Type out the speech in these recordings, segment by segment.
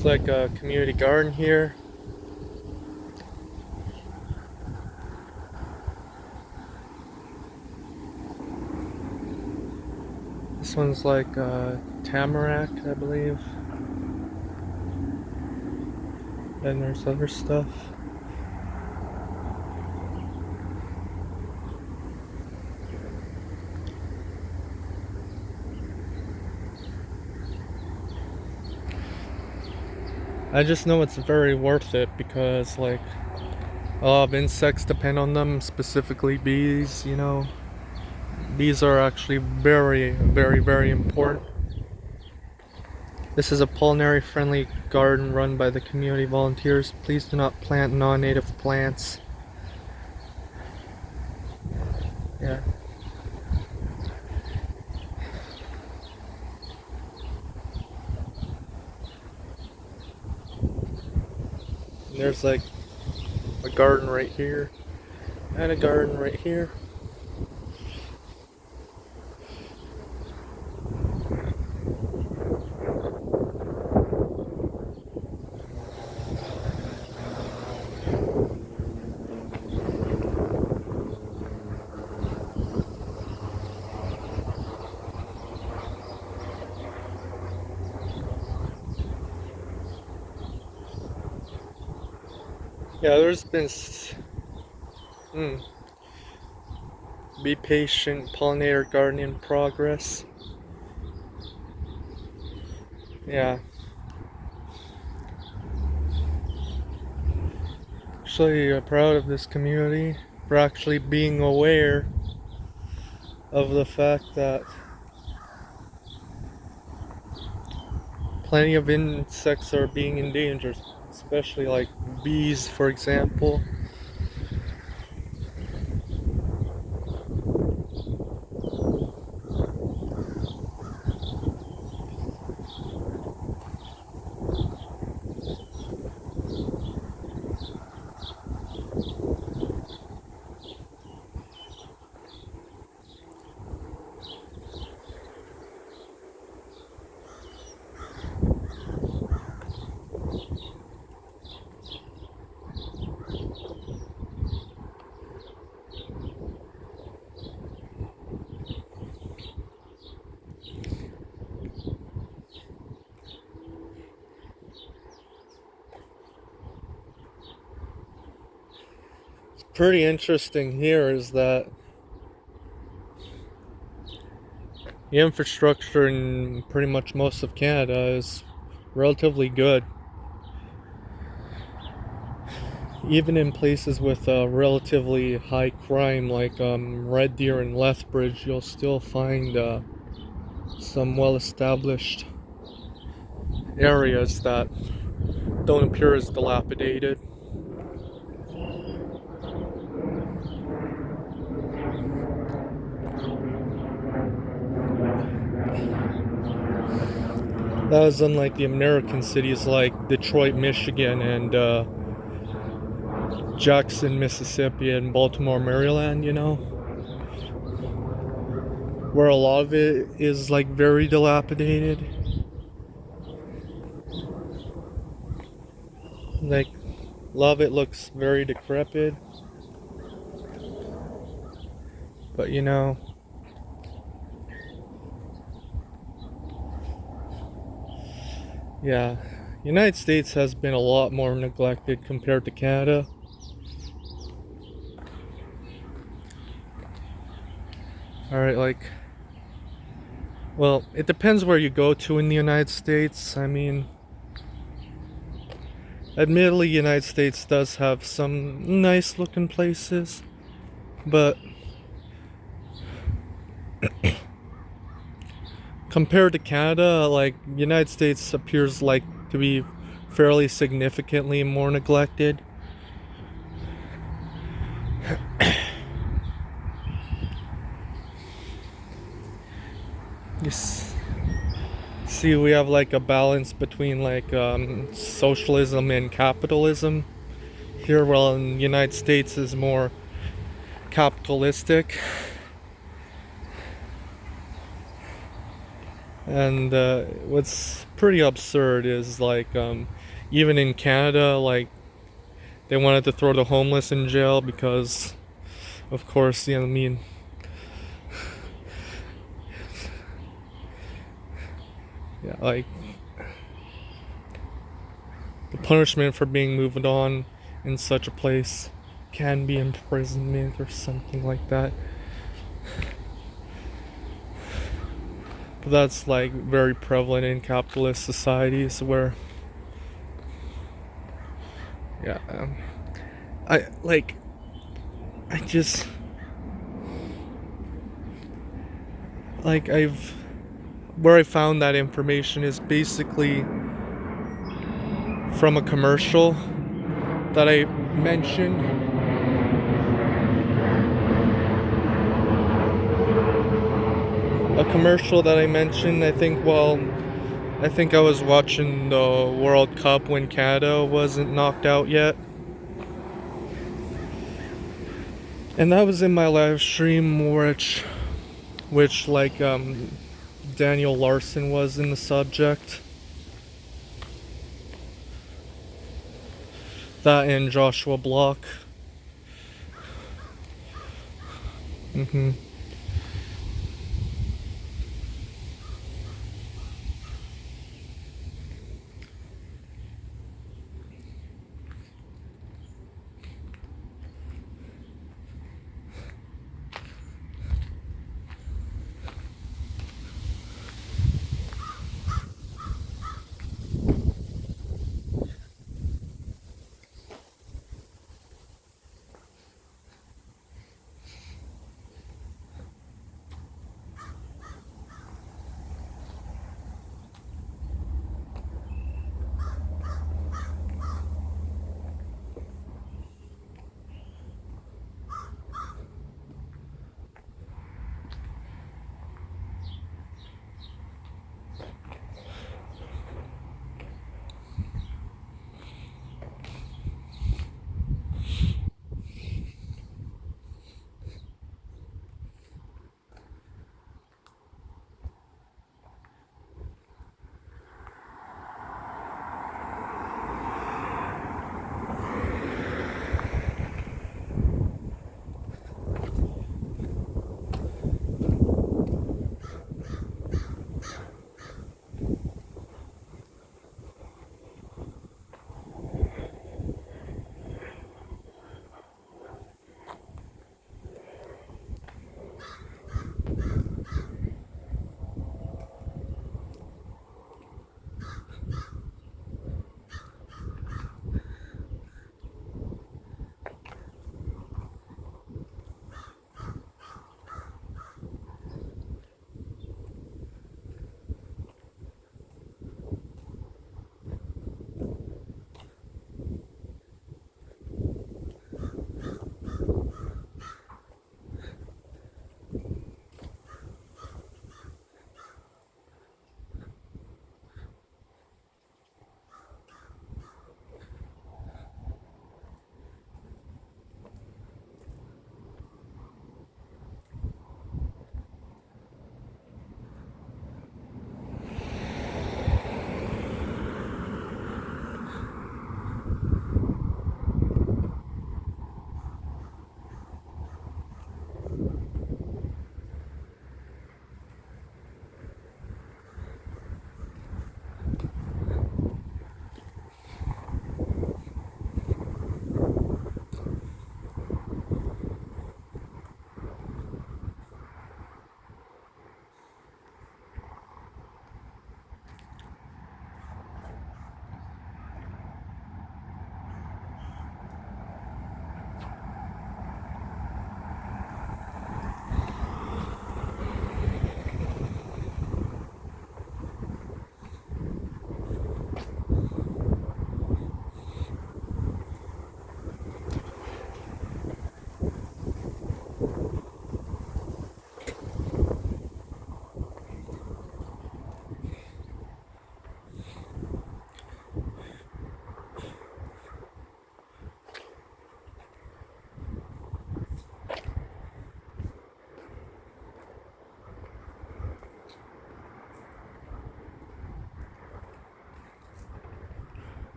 It's like a community garden here. This one's like tamarack, I believe. And there's other stuff. I just know it's very worth it because like a lot of insects depend on them, specifically bees, you know. Bees are actually very, very, very important. This is a pollinary friendly garden run by the community volunteers. Please do not plant non-native plants. Yeah. And there's like a garden right here and a garden right here. Yeah, there's been be patient, pollinator garden in progress. Yeah. Actually, proud of this community for actually being aware of the fact that plenty of insects are being endangered, especially like bees, for example. Pretty interesting here is that the infrastructure in pretty much most of Canada is relatively good. Even in places with relatively high crime like Red Deer and Lethbridge, you'll still find some well-established areas that don't appear as dilapidated. That is unlike the American cities like Detroit, Michigan, and Jackson, Mississippi, and Baltimore, Maryland, you know, where a lot of it is like very dilapidated. Like, a lot of it looks very decrepit. But you know, yeah, United States has been a lot more neglected compared to Canada. Alright, like, well, it depends where you go to in the United States. I mean, admittedly, the United States does have some nice looking places, but compared to Canada, like, United States appears like to be fairly significantly more neglected. Yes. See, we have like a balance between like socialism and capitalism here, while in the United States is more capitalistic. And what's pretty absurd is like even in Canada, like they wanted to throw the homeless in jail because, of course, I mean, yeah, like the punishment for being moved on in such a place can be imprisonment or something like that. But that's like very prevalent in capitalist societies where, yeah, I like, I just like where I found that information is basically from a commercial that I mentioned. A commercial that I mentioned, I think, well, I think I was watching the World Cup when Canada wasn't knocked out yet. And that was in my live stream, which like Daniel Larson was in the subject. That and Joshua Block.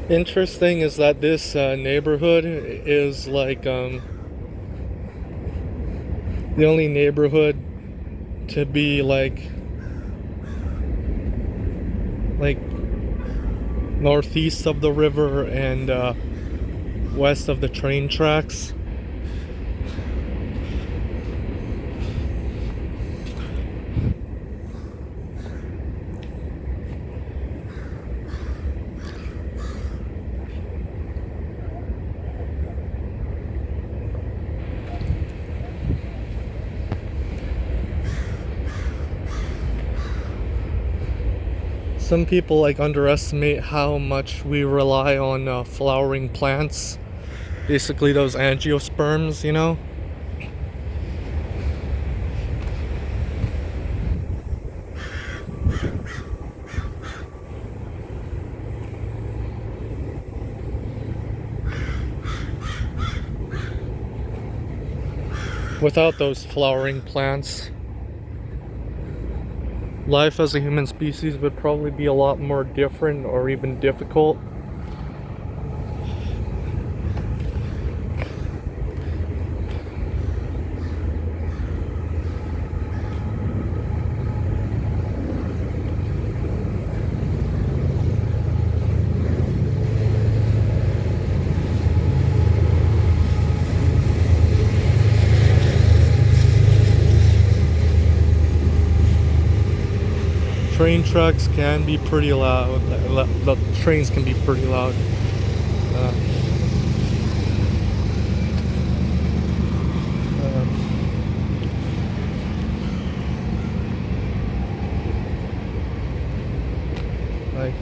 Interesting is that this neighborhood is like the only neighborhood to be like northeast of the river and west of the train tracks. Some people like underestimate how much we rely on flowering plants, basically those angiosperms, you know. Without those flowering plants, life as a human species would probably be a lot more different or even difficult. Train tracks can be pretty loud. The trains can be pretty loud. Uh, uh, like